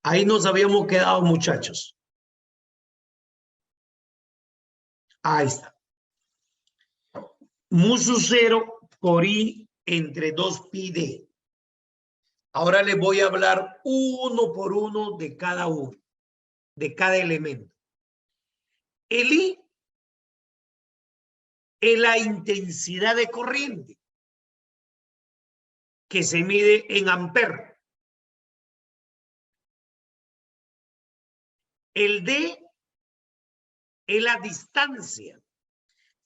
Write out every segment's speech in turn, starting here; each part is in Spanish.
Ahí nos habíamos quedado, muchachos. Ahí está. Mu sub 0 por I entre 2pi_d. Ahora les voy a hablar uno por uno de cada uno, de cada elemento. El I es la intensidad de corriente que se mide en amperes. El D es la distancia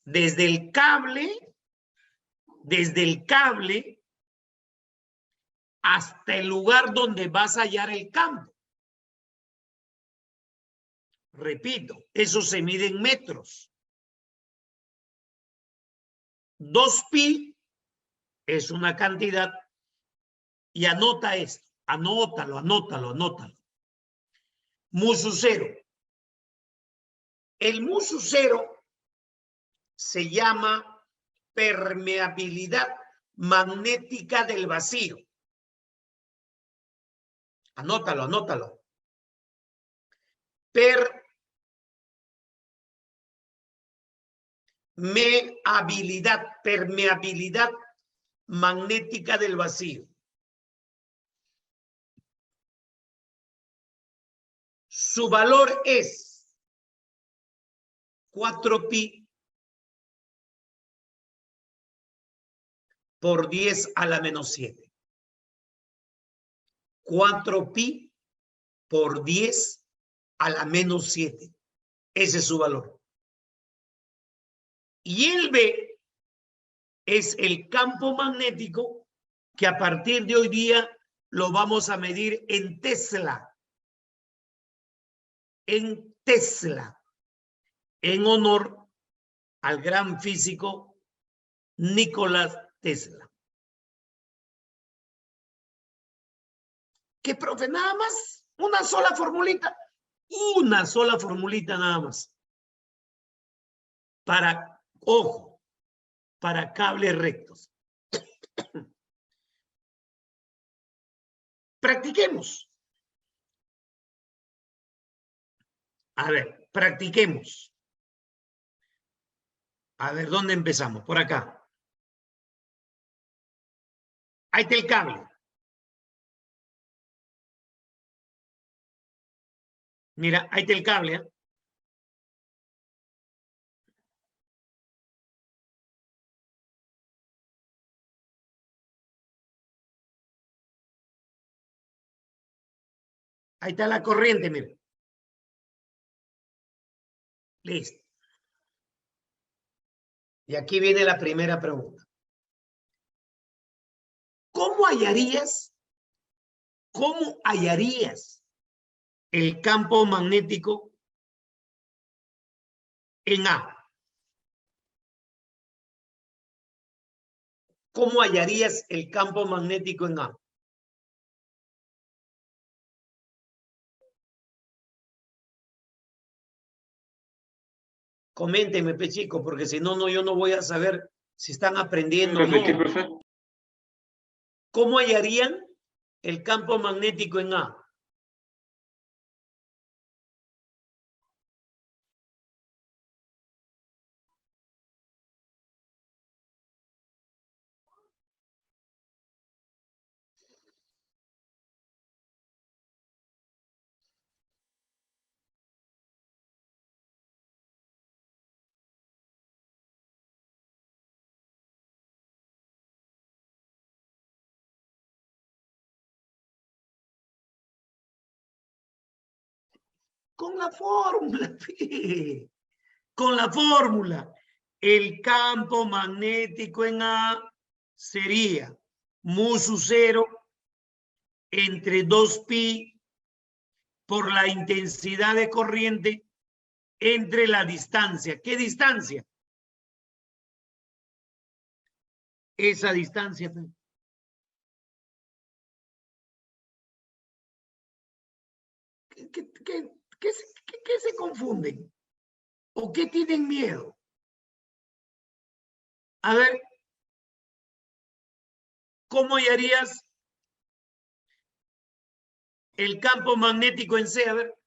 desde el cable hasta el lugar donde vas a hallar el campo. Repito, eso se mide en metros. 2pi es una cantidad y anota esto, anótalo. Mu sub 0. El mu sub 0 se llama permeabilidad magnética del vacío. Anótalo. Permeabilidad magnética del vacío. Su valor es 4pi por 10 a la menos 7. 4pi por 10 a la menos 7. Ese es su valor. Y el B es el campo magnético que a partir de hoy día lo vamos a medir en Tesla. En honor al gran físico Nikola Tesla. ¿Qué, profe? Nada más, una sola formulita nada más. Para, ojo, para cables rectos. Practiquemos. A ver, practiquemos. A ver, ¿dónde empezamos? Por acá. Ahí está el cable. Mira, ahí está el cable, ¿eh? Ahí está la corriente, mira. Listo. Y aquí viene la primera pregunta. ¿Cómo hallarías el campo magnético en A? ¿Cómo hallarías el campo magnético en A? Coméntenme, chico, porque si no, yo no voy a saber si están aprendiendo o no. ¿Cómo hallarían el campo magnético en A? Con la fórmula, con la fórmula. El campo magnético en A sería mu sub 0 entre 2pi por la intensidad de corriente entre la distancia. ¿Qué distancia? Esa distancia. ¿Qué se confunden? ¿O qué tienen miedo? A ver, ¿cómo hallarías el campo magnético en C, a ver.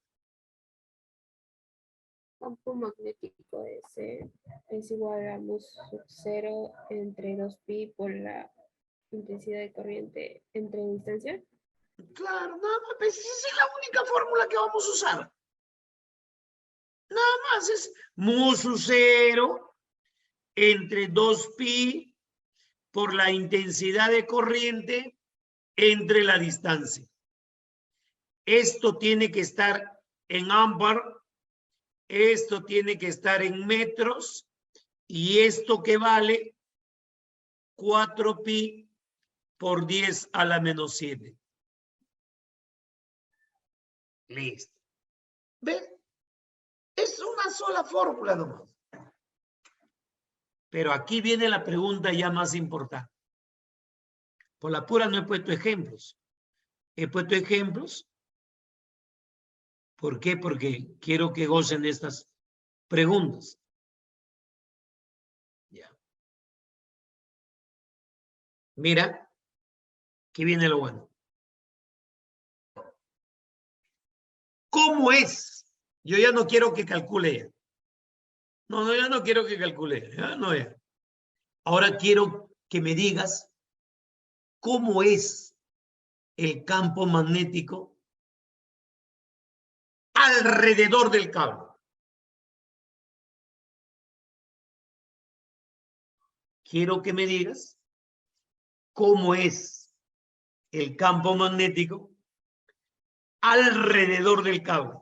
Campo magnético de C es igual a mu sub 0 entre 2pi por la intensidad de corriente entre distancia. Claro, nada más, pues esa es la única fórmula que vamos a usar. Nada más es mu sub 0 entre 2pi por la intensidad de corriente entre la distancia. Esto tiene que estar en ámbar, esto tiene que estar en metros, y esto que vale 4pi por 10 a la menos 7. Listo. ¿Ven? Es una sola fórmula nomás. Pero aquí viene la pregunta ya más importante. Por la pura no he puesto ejemplos. He puesto ejemplos. ¿Por qué? Porque quiero que gocen de estas preguntas. Ya. Mira, aquí viene lo bueno. ¿Cómo es? Yo ya no quiero que calcule ya. No, ya no quiero que calcule. Ya no ya. Ahora quiero que me digas cómo es el campo magnético alrededor del cable. Quiero que me digas cómo es el campo magnético alrededor del cable.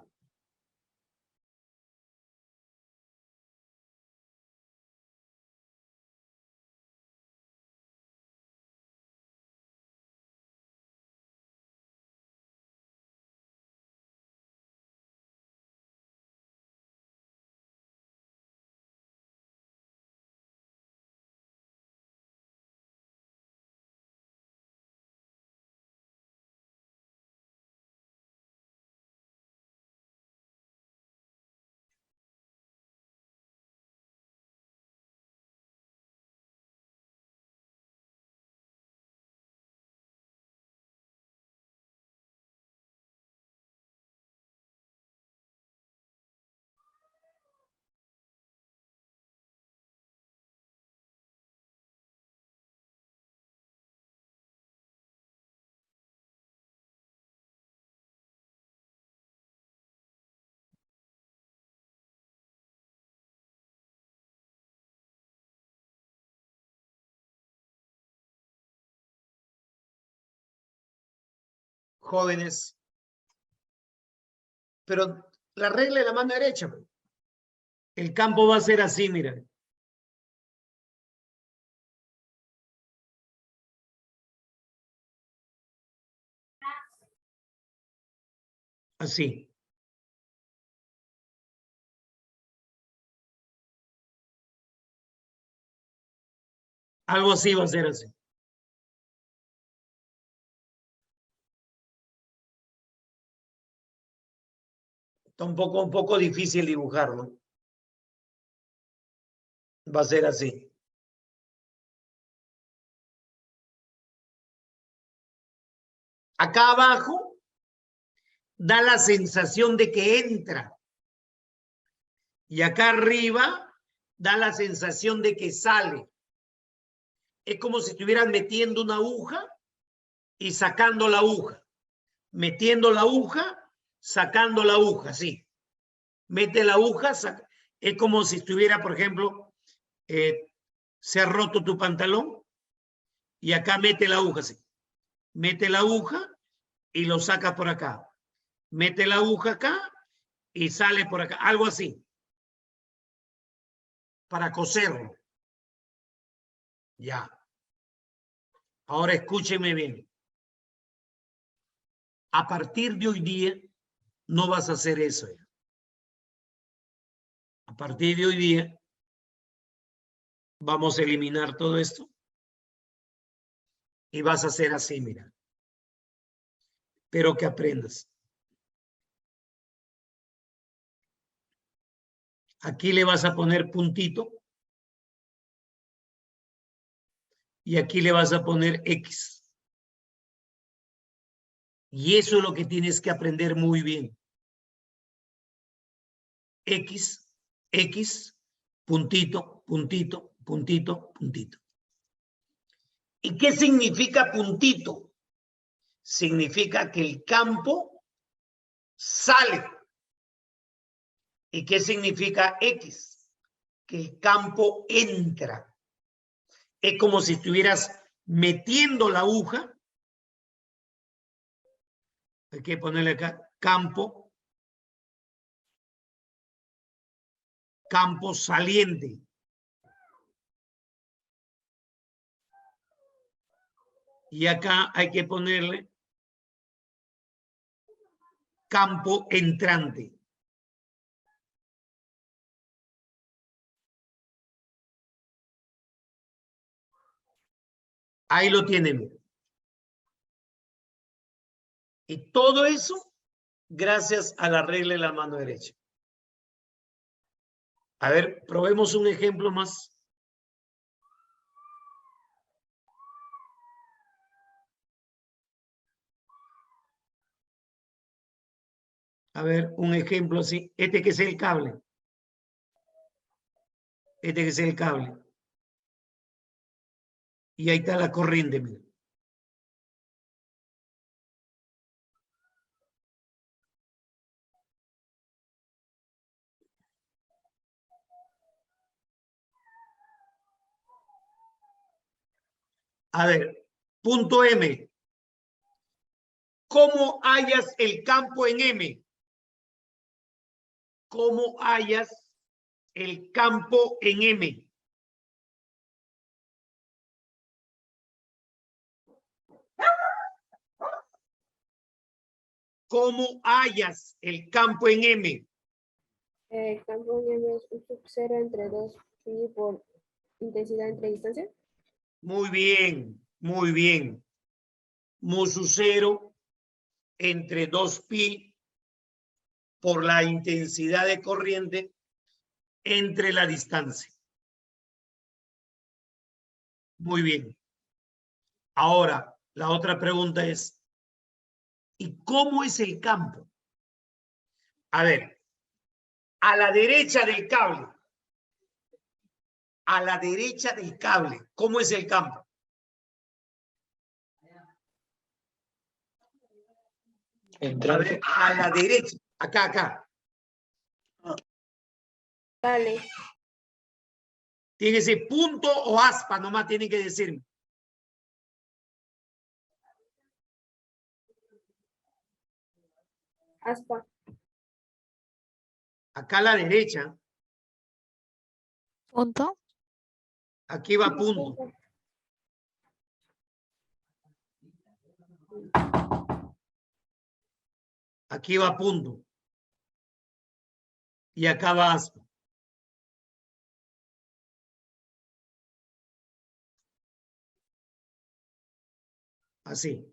Jóvenes, pero la regla de la mano derecha. El campo va a ser así, mira. Así. Algo así va a ser así. Está un poco difícil dibujarlo. Va a ser así. Acá abajo da la sensación de que entra. Y acá arriba da la sensación de que sale. Es como si estuvieran metiendo una aguja y sacando la aguja. Metiendo la aguja, sacando la aguja, sí. Mete la aguja, saca. Es como si estuviera, por ejemplo, se ha roto tu pantalón y acá mete la aguja, sí. Mete la aguja y lo saca por acá. Mete la aguja acá y sale por acá. Algo así. Para coserlo. Ya. Ahora escúcheme bien. A partir de hoy día no vas a hacer eso. Ya. A partir de hoy día vamos a eliminar todo esto y vas a hacer así, mira. Pero que aprendas. Aquí le vas a poner puntito y aquí le vas a poner X. Y eso es lo que tienes que aprender muy bien. X, X, puntito, puntito, puntito, puntito. ¿Y qué significa puntito? Significa que el campo sale. ¿Y qué significa X? Que el campo entra. Es como si estuvieras metiendo la aguja. Hay que ponerle acá campo. Campo saliente. Y acá hay que ponerle campo entrante. Ahí lo tienen. Y todo eso gracias a la regla de la mano derecha. A ver, probemos un ejemplo más. A ver, un ejemplo así. Este que es el cable. Este que es el cable. Y ahí está la corriente, mira. A ver, punto M. ¿Cómo hallas el campo en M? ¿Cómo hallas el campo en M? ¿Cómo hallas el campo en M? El campo en M es un sub 0 entre 2 pi por intensidad entre distancia. Muy bien, muy bien. Mu sub 0 entre 2pi por la intensidad de corriente entre la distancia. Muy bien. Ahora, la otra pregunta es, ¿y cómo es el campo? A ver, a la derecha del cable. A la derecha del cable, ¿cómo es el campo? A ver, a la derecha, acá. Vale. Tiene ese punto o aspa, nomás tiene que decirme. Aspa. Acá a la derecha. Punto. Aquí va punto. Aquí va punto. Y acá va aspa. Así.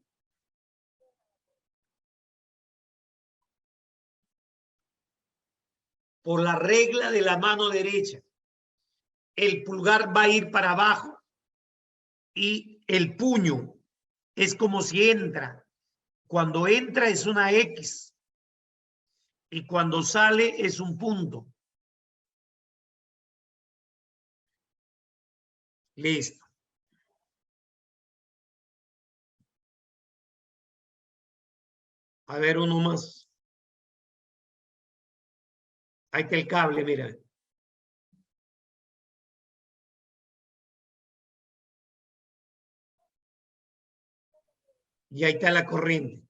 Por la regla de la mano derecha, el pulgar va a ir para abajo y el puño es como si entra. Cuando entra es una X y cuando sale es un punto. Listo. A ver, uno más. Ahí está el cable, mira. Y ahí está la corriente.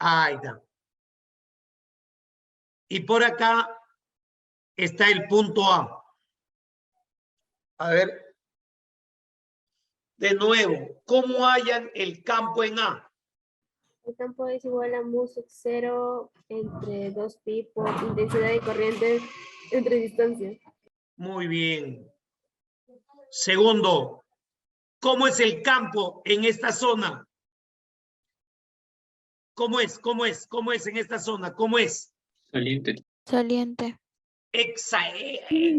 Ahí está. Y por acá está el punto A. A ver. De nuevo, ¿cómo hallan el campo en A? El campo es igual a mu sub 0 entre 2 pi por intensidad de corriente entre distancia. Muy bien. Segundo, ¿cómo es el campo en esta zona? ¿Cómo es? ¿Cómo es? ¿Cómo es en esta zona? ¿Cómo es? Saliente. Saliente. Excelente.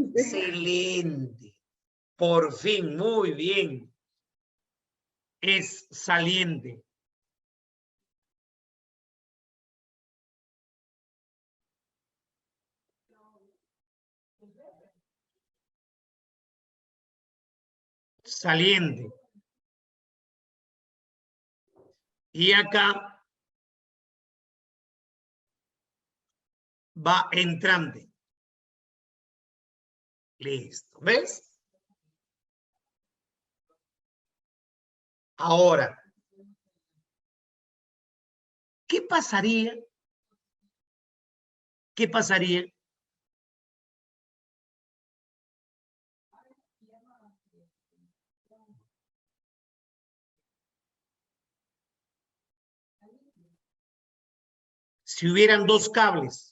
Por fin, muy bien. Es saliente. Saliente. Y acá va entrante. Listo. ¿Ves? Ahora, ¿qué pasaría? ¿Qué pasaría si hubieran dos cables?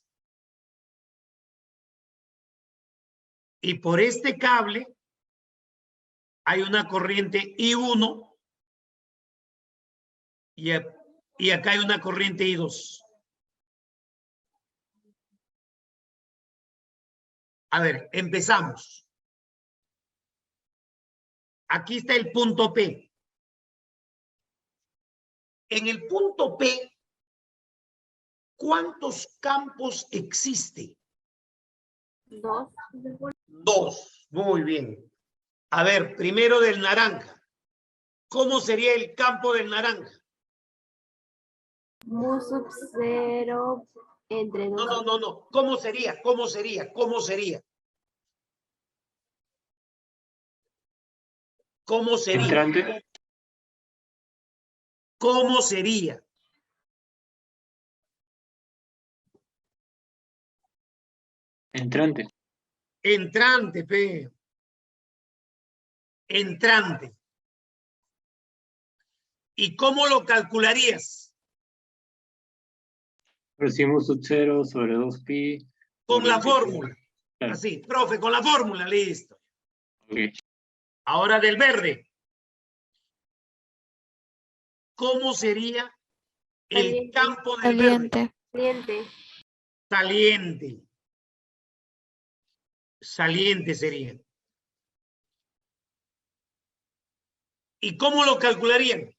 Y por este cable hay una corriente I1 y acá hay una corriente I2. A ver, empezamos. Aquí está el punto P. En el punto P, ¿cuántos campos existen? 2. Dos. Muy bien. A ver, primero del naranja. ¿Cómo sería el campo del naranja? Mu sub 0 entre 2. No. ¿Cómo sería? ¿Cómo sería? ¿Cómo sería? ¿Cómo sería? Entrante. ¿Cómo sería? Entrante. Entrante, P. Entrante. ¿Y cómo lo calcularías? Recibo sub 0 sobre 2pi. Con la fórmula. Claro. Así, profe, con la fórmula, listo. Ok. Ahora del verde. ¿Cómo sería el Saliente. campo del verde? Saliente. Saliente. Saliente. Saliente sería. ¿Y cómo lo calcularían?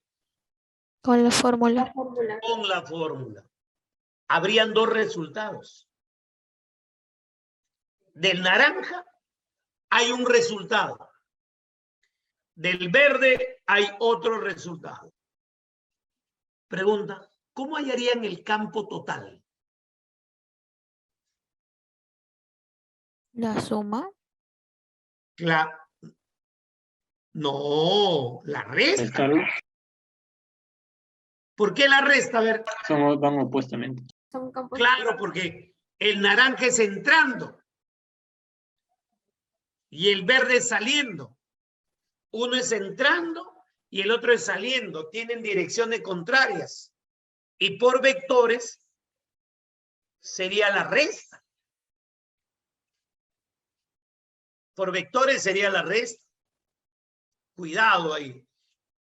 Con la La fórmula. fórmula. Con la fórmula. Habrían dos resultados. Del naranja hay un resultado. Del verde hay otro resultado. Pregunta, ¿cómo hallarían el campo total? La suma. No, la resta. Restarlo. ¿Por qué la resta? A ver, Van opuestamente. Son campos. claro, porque el naranja es entrando y el verde es saliendo. Uno es entrando y el otro es saliendo. Tienen direcciones contrarias. Y por vectores sería la resta. Por vectores sería la resta. Cuidado ahí.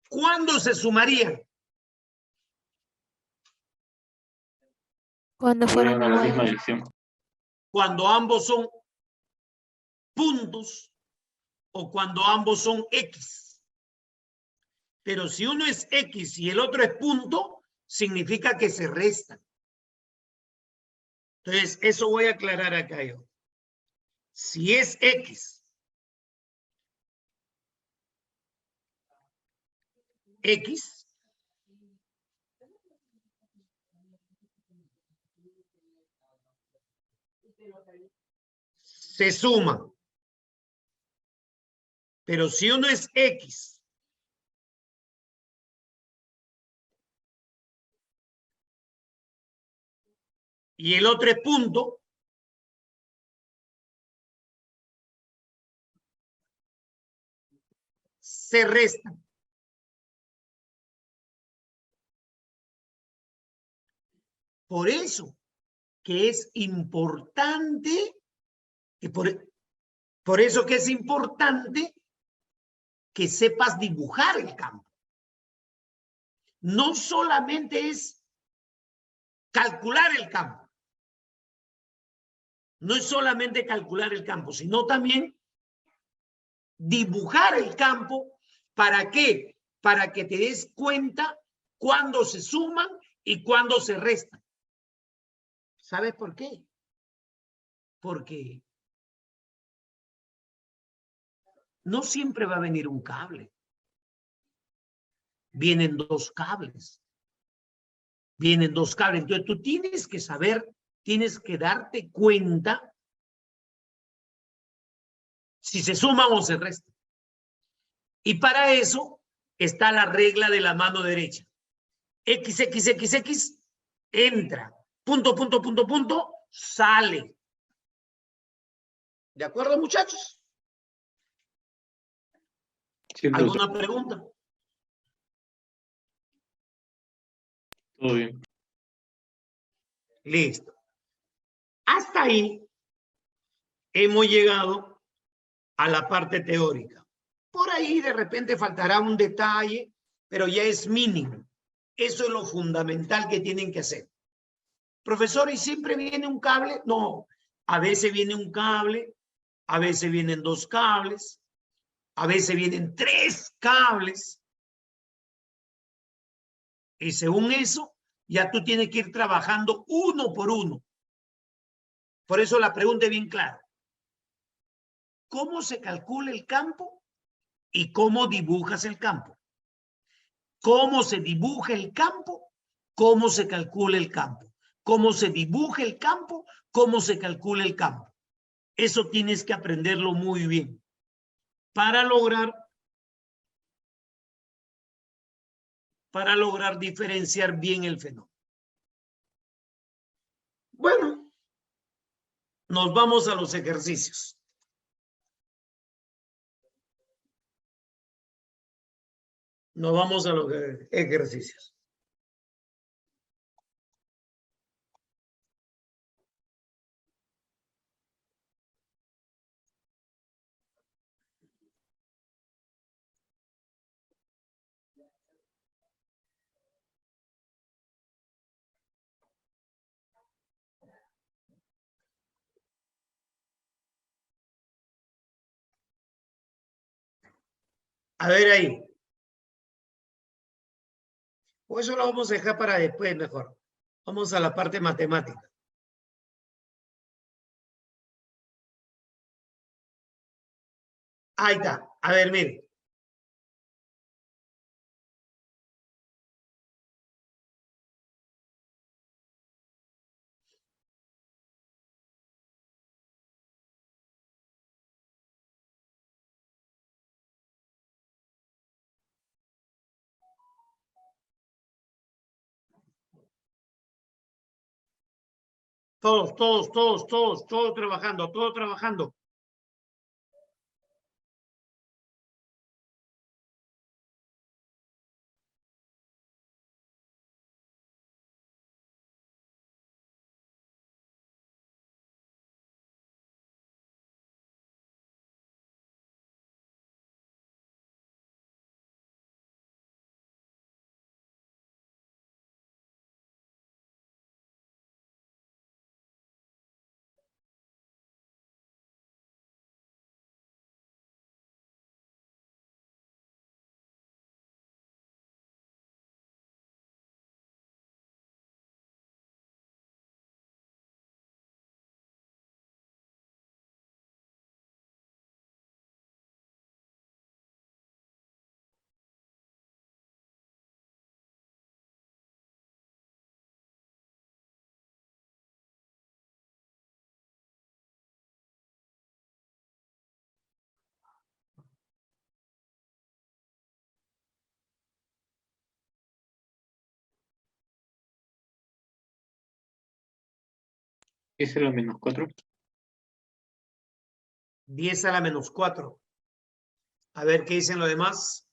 ¿Cuándo se sumarían? Cuando fueran Fueron a la misma iguales. dirección. Cuando ambos son puntos o cuando ambos son X. Pero si uno es X y el otro es punto, significa que se restan. Entonces, eso voy a aclarar acá yo. Si es X, se suman. Pero si uno es X y el otro es punto, se restan. Por eso que es importante, que por eso que es importante que sepas dibujar el campo. No solamente es calcular el campo. No es solamente calcular el campo, sino también dibujar el campo. ¿Para qué? Para que te des cuenta cuándo se suman y cuándo se restan. ¿Sabes por qué? Porque no siempre va a venir un cable. Vienen dos cables. Vienen dos cables. Entonces tú tienes que saber, tienes que darte cuenta si se suman o se restan. Y para eso está la regla de la mano derecha. XXXX entra. Punto, punto, punto, punto, sale. ¿De acuerdo, muchachos? Sí, profesor, ¿Alguna pregunta? todo bien. Listo. Hasta ahí hemos llegado a la parte teórica. Por ahí de repente faltará un detalle, pero ya es mínimo. Eso es lo fundamental que tienen que hacer. Profesor, ¿y siempre viene un cable? No, a veces viene un cable, a veces vienen dos cables, a veces vienen tres cables. Y según eso, ya tú tienes que ir trabajando uno por uno. Por eso la pregunta es bien clara. ¿Cómo se calcula el campo y cómo dibujas el campo? ¿Cómo se dibuja el campo? ¿Cómo se calcula el campo? ¿Cómo se dibuja el campo? ¿Cómo se calcula el campo? Eso tienes que aprenderlo muy bien para lograr diferenciar bien el fenómeno. Bueno, nos vamos a los ejercicios. Nos vamos a los ejercicios. A ver ahí. O eso lo vamos a dejar para después mejor. Vamos a la parte matemática. Ahí está. A ver, mire. Todos trabajando, todos trabajando. ¿Es la menos 4? 10 a la menos 4. A ver qué dicen los demás.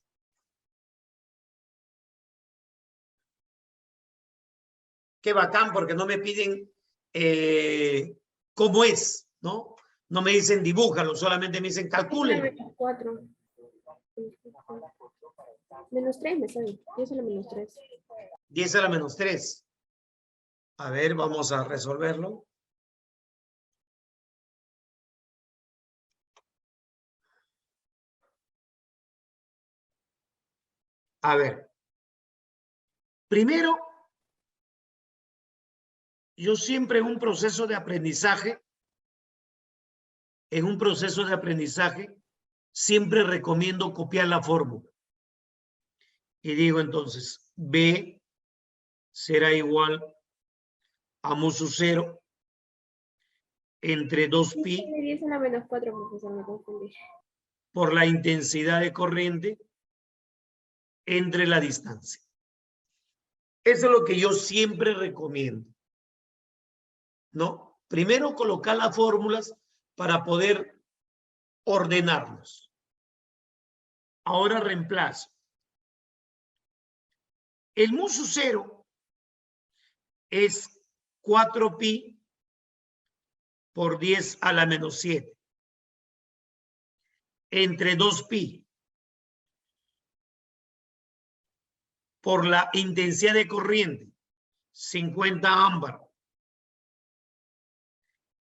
Qué bacán, porque no me piden cómo es, ¿no? No me dicen dibújalo, solamente me dicen calcúlenlo. Menos 4. Menos 3 me sale. Yo soy la menos 3. 10 a la menos 3. A ver, vamos a resolverlo. A ver. Primero, yo siempre en un proceso de aprendizaje, siempre recomiendo copiar la fórmula. Y digo entonces, B será igual a mu sub 0 entre 2pi 10 a la menos 4, profesor, me confundí. por la intensidad de corriente entre la distancia. Eso es lo que yo siempre recomiendo, ¿no? Primero colocar las fórmulas para poder ordenarlos. Ahora reemplazo. El mu sub 0 es 4pi por 10 a la menos 7 entre 2pi por la intensidad de corriente 50 ámbar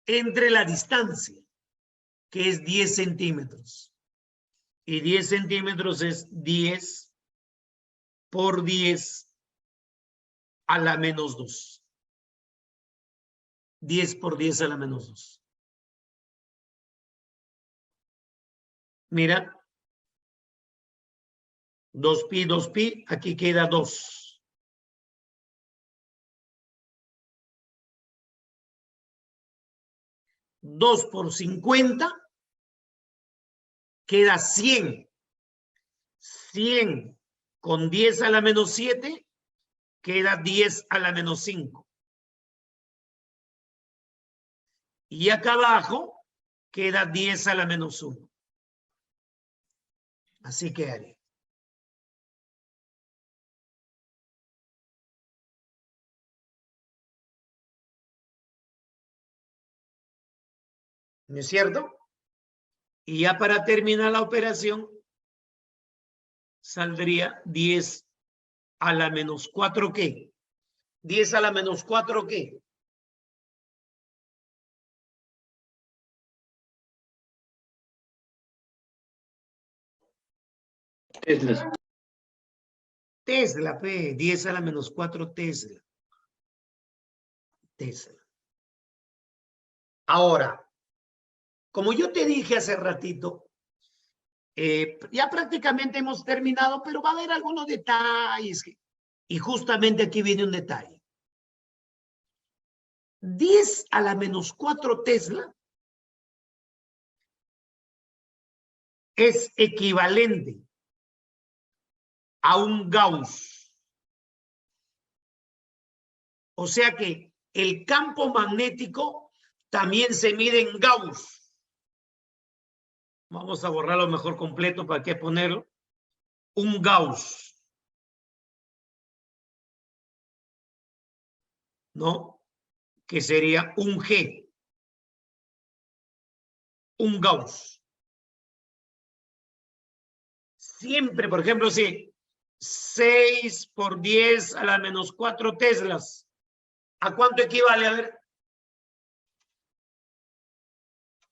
entre la distancia que es 10 centímetros y 10 centímetros es 10 por 10 a la menos 2. 10 por 10 a la menos 2. Mira. 2pi, aquí queda 2. Dos por 50 queda 100. 100 con 10 a la menos 7 queda 10 a la menos 5. Y acá abajo queda 10 a la menos 1. Así quedaría. ¿No es cierto? Y ya para terminar la operación, saldría 10 a la menos 4, ¿qué? 10 a la menos 4, ¿qué? Teslas. Tesla, P. 10 a la menos 4 Tesla. Tesla. Ahora, como yo te dije hace ratito, ya prácticamente hemos terminado, pero va a haber algunos detalles. Y justamente aquí viene un detalle. 10 a la menos 4 Tesla es equivalente a un Gauss. O sea que el campo magnético también se mide en Gauss. Vamos a borrarlo mejor completo para qué ponerlo. Un Gauss. ¿No? Que sería un G. Un Gauss. Siempre, por ejemplo, si 6 por 10 a la menos 4 Teslas, ¿a cuánto equivale? A ver.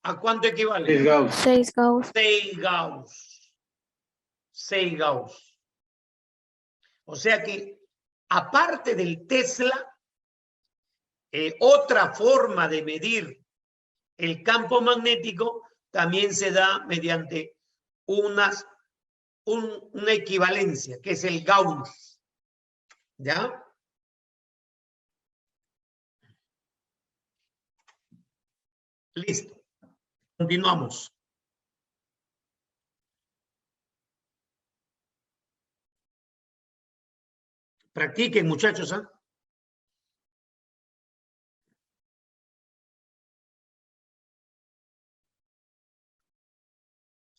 ¿A cuánto equivale? 6 Gauss. 6 Gauss. 6 Gauss. 6 Gauss. O sea que, aparte del Tesla, otra forma de medir el campo magnético también se da mediante una equivalencia, que es el Gauss. ¿Ya? Listo. Continuamos. Practiquen, muchachos, ¿ah?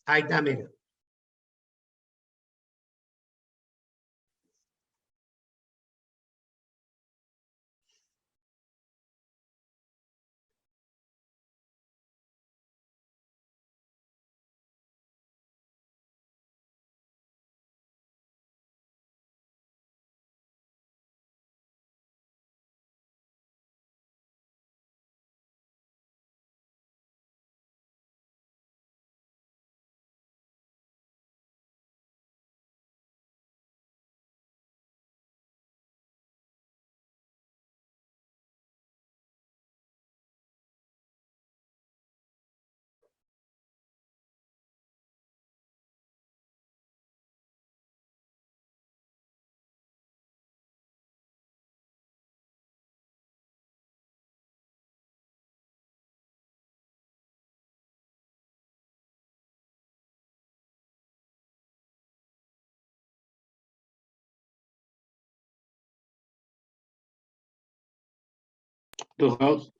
Ahí está, mira. 2 Gauss.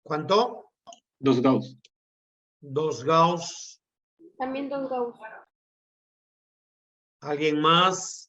¿Cuánto? 2 Gauss. 2 Gauss. También 2 Gauss. ¿Alguien más?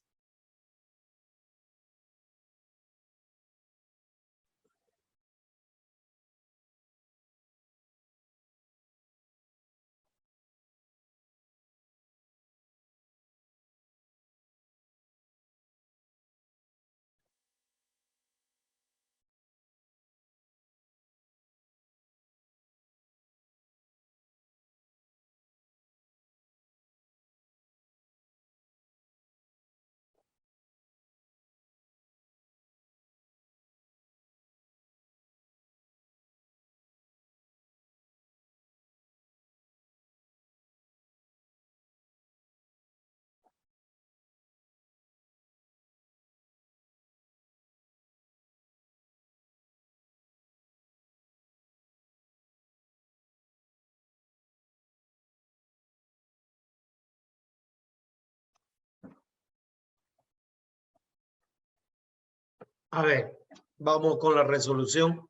A ver, vamos con la resolución.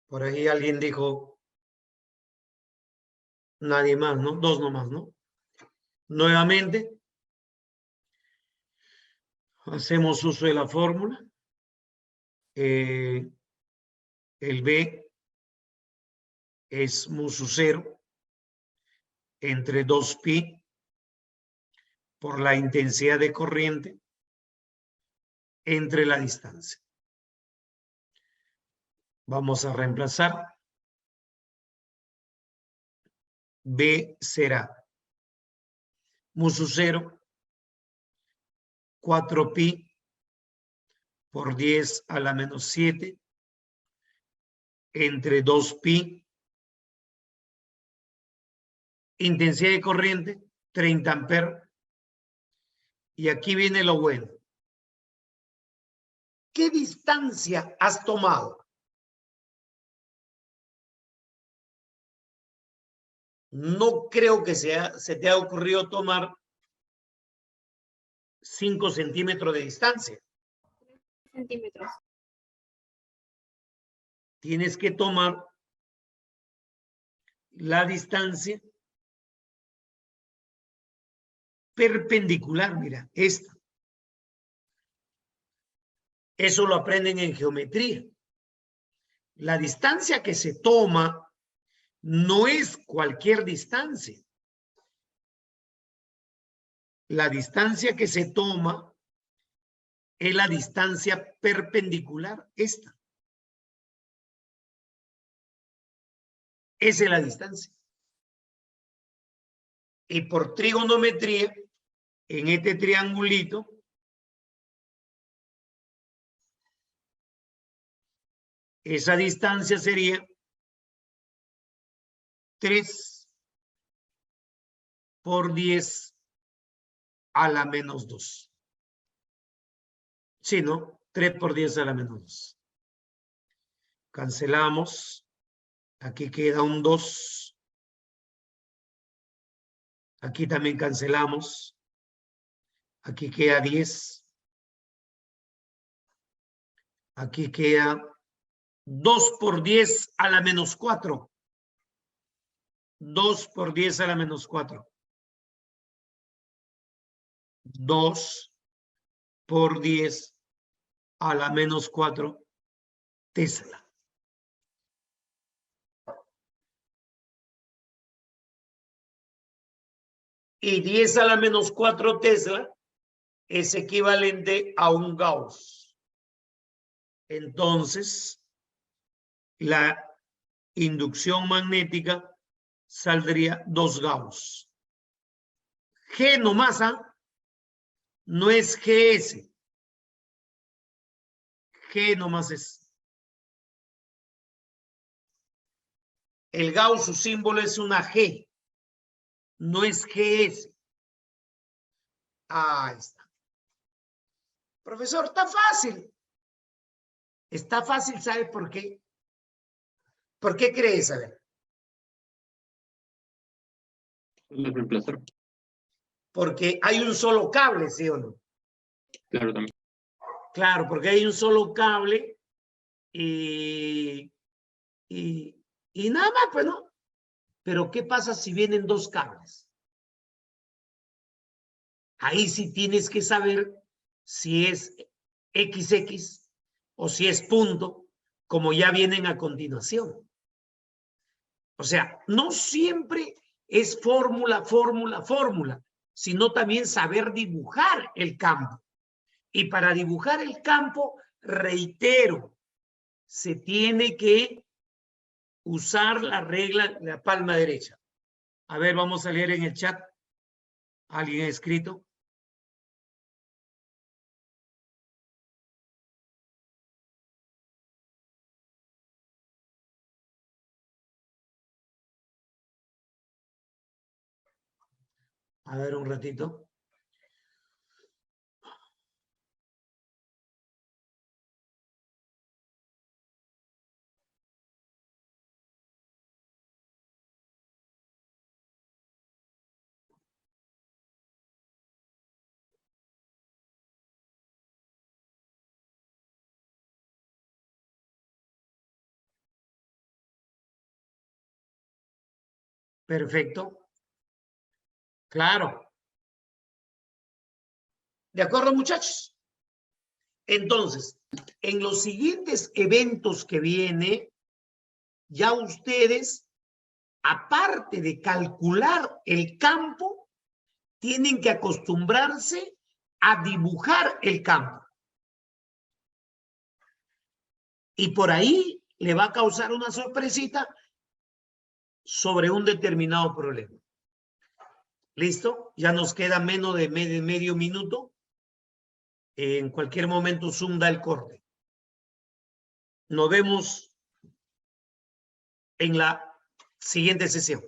Por ahí alguien dijo, nadie más, ¿no? 2 nomás, ¿no? Nuevamente, hacemos uso de la fórmula. El B es mu sub 0 entre 2pi por la intensidad de corriente entre la distancia. Vamos a reemplazar. B será mu sub 0, 4pi por 10 a la menos 7 entre 2pi. Intensidad de corriente, 30 amperes. Y aquí viene lo bueno. ¿Qué distancia has tomado? No creo que se te haya ocurrido tomar 5 centímetros de distancia. Centímetros. Tienes que tomar la distancia perpendicular, mira, esta. Eso lo aprenden en geometría. La distancia que se toma no es cualquier distancia. La distancia que se toma es la distancia perpendicular, esta. Esa es la distancia. Y por trigonometría, en este triangulito, esa distancia sería 3 por 10 a la menos 2. Sí, ¿no? 3 por 10 a la menos 2. Cancelamos. Aquí queda un 2. Aquí también cancelamos. Aquí queda 10. Aquí queda 2 por 10 a la menos 4. 2 por 10 a la menos 4. 2 por 10 a la menos 4 Tesla. Y 10 a la menos 4 Tesla es equivalente a un Gauss. Entonces, la inducción magnética saldría 2 Gauss. G nomás, ¿ah? No es GS. G nomás es. El Gauss, su símbolo es una G. No es GS. Ahí está. Profesor, está fácil. Está fácil, ¿sabe por qué? ¿Por qué crees? A ver. Solo reemplazar. Porque hay un solo cable, ¿sí o no? Claro, también. Claro, porque hay un solo cable y nada más, pues, ¿no? Pero ¿qué pasa si vienen dos cables? Ahí sí tienes que saber si es XX o si es punto, como ya vienen a continuación. O sea, no siempre es fórmula, fórmula, fórmula, sino también saber dibujar el campo. Y para dibujar el campo, reitero, se tiene que usar la regla de la palma derecha. A ver, vamos a leer en el chat. ¿Alguien ha escrito? A ver, un ratito. Perfecto. Claro. ¿De acuerdo, muchachos? Entonces, en los siguientes eventos que viene, ya ustedes, aparte de calcular el campo, tienen que acostumbrarse a dibujar el campo. Y por ahí le va a causar una sorpresita sobre un determinado problema. ¿Listo? Ya nos queda menos de medio minuto. En cualquier momento Zoom da el corte. Nos vemos en la siguiente sesión.